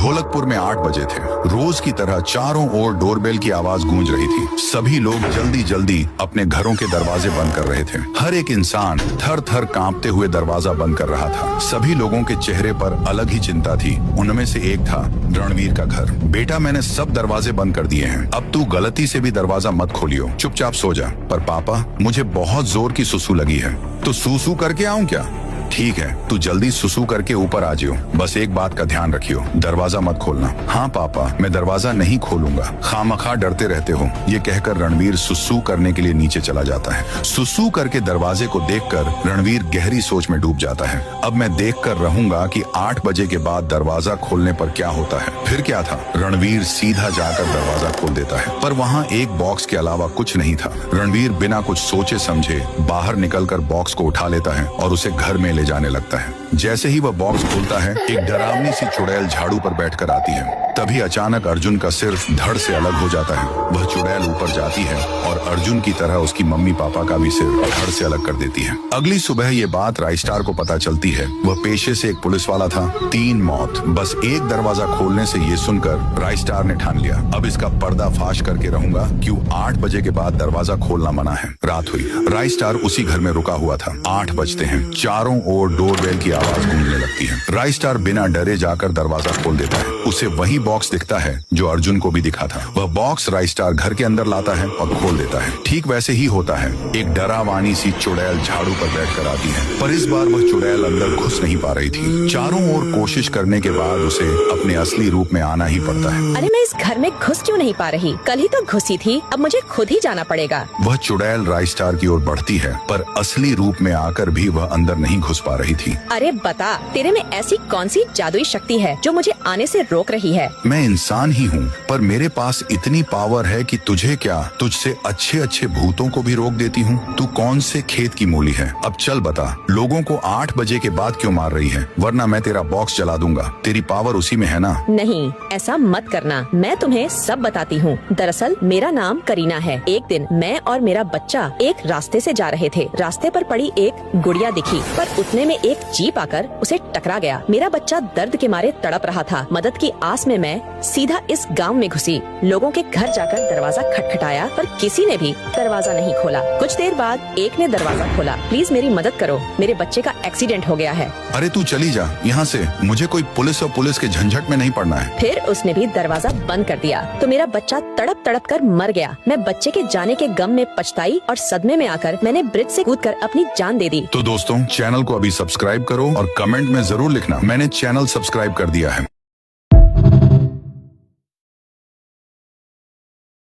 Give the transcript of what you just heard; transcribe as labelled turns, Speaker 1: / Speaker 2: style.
Speaker 1: ढोलकपुर में 8 बजे थे। रोज की तरह चारों ओर डोरबेल की आवाज गूंज रही थी। सभी लोग जल्दी जल्दी अपने घरों के दरवाजे बंद कर रहे थे। हर एक इंसान थर थर कांपते हुए दरवाजा बंद कर रहा था। सभी लोगों के चेहरे पर अलग ही चिंता थी। उनमें से एक था रणवीर का घर। बेटा, मैंने सब दरवाजे बंद कर दिए हैं, अब तू गलती से भी दरवाजा मत खोलियो, चुपचाप सो जा। पर पापा, मुझे बहुत जोर की सुसु लगी है, तो सुसु करके आऊं क्या? ठीक है, तू जल्दी सुसु करके ऊपर आ जियो, बस एक बात का ध्यान रखियो, दरवाजा मत खोलना। हाँ पापा, मैं दरवाजा नहीं खोलूंगा, खामखा डरते रहते हो। ये कहकर रणवीर सुसु करने के लिए नीचे चला जाता है। सुसु करके दरवाजे को देखकर रणवीर गहरी सोच में डूब जाता है। अब मैं देखकर रहूंगा कि 8 बजे के बाद दरवाजा खोलने पर क्या होता है। फिर क्या था, रणवीर सीधा जाकर दरवाजा खोल देता है, पर वहाँ एक बॉक्स के अलावा कुछ नहीं था। रणवीर बिना कुछ सोचे समझे बाहर निकलकर बॉक्स को उठा लेता है और उसे घर में ले जाने लगता है। जैसे ही वह बॉक्स खोलता है, एक डरावनी सी चुड़ैल झाड़ू पर बैठकर आती है। तभी अचानक अर्जुन का सिर धड़ से अलग हो जाता है। वह चुड़ैल ऊपर जाती है और अर्जुन की तरह उसकी मम्मी पापा का भी सिर धड़ से अलग कर देती है। अगली सुबह ये बात राइस्टार को पता चलती है। वह पेशे से एक पुलिस वाला था। 3 मौत बस एक दरवाजा खोलने से ये सुनकर राइस्टार ने ठान लिया, अब इसका पर्दा फाश करके रहूंगा। क्यों 8 बजे के बाद दरवाजा खोलना मना है। रात हुई, राइस्टार उसी घर में रुका हुआ था। 8 बजते हैं, चारों ओर डोरबेल की आवाज गूंजने लगती है। राइस्टार बिना डरे जाकर दरवाजा खोल देता है। उसे वही बॉक्स दिखता है जो अर्जुन को भी दिखा था। वह बॉक्स राइस्टार घर के अंदर लाता है और खोल देता है। ठीक वैसे ही होता है। एक डरावानी सी चुड़ैल झाड़ू पर बैठकर आती है, पर इस बार वह चुड़ैल अंदर घुस नहीं पा रही थी। चारों ओर कोशिश करने के बाद उसे अपने असली रूप में आना ही पड़ता है।
Speaker 2: अरे मैं इस घर में घुस क्यों नहीं पा रही? कल ही तो घुसी थी, अब मुझे खुद ही जाना पड़ेगा।
Speaker 1: वह चुड़ैल राइस्टार की ओर बढ़ती है, पर असली रूप में आकर भी वह अंदर नहीं घुस पा रही थी।
Speaker 2: अरे बता, तेरे में ऐसी कौन सी जादुई शक्ति है जो मुझे आने से रोक रही है?
Speaker 1: मैं इंसान ही हूँ, पर मेरे पास इतनी पावर है कि तुझे क्या, तुझसे अच्छे अच्छे भूतों को भी रोक देती हूँ। तू कौन से खेत की मूली है? अब चल बता, लोगों को 8 बजे के बाद क्यों मार रही है? वरना मैं तेरा बॉक्स जला दूंगा। तेरी पावर उसी में है ना?
Speaker 2: नहीं, ऐसा मत करना, मैं तुम्हें सब बताती हूँ। दरअसल मेरा नाम करीना है। एक दिन मैं और मेरा बच्चा एक रास्ते से जा रहे थे। रास्ते पर पड़ी एक गुड़िया दिखी, पर उतने में एक जीप आकर उसे टकरा गया। मेरा बच्चा दर्द के मारे तड़प रहा था। मदद की आस में मैं सीधा इस गांव में घुसी। लोगों के घर जाकर दरवाजा खटखटाया, पर किसी ने भी दरवाजा नहीं खोला। कुछ देर बाद एक ने दरवाजा खोला। प्लीज मेरी मदद करो, मेरे बच्चे का एक्सीडेंट हो गया है।
Speaker 1: अरे तू चली जा यहाँ से, मुझे कोई पुलिस और पुलिस के झंझट में नहीं पड़ना है।
Speaker 2: फिर उसने भी दरवाजा बंद कर दिया, तो मेरा बच्चा तड़प तड़प कर मर गया। मैं बच्चे के जाने के गम में पछताई और सदमे में आकर मैंने ब्रिज से कूदकर अपनी जान दे दी।
Speaker 1: तो दोस्तों, चैनल को अभी सब्सक्राइब करो और कमेंट में जरूर लिखना, मैंने चैनल सब्सक्राइब कर दिया है।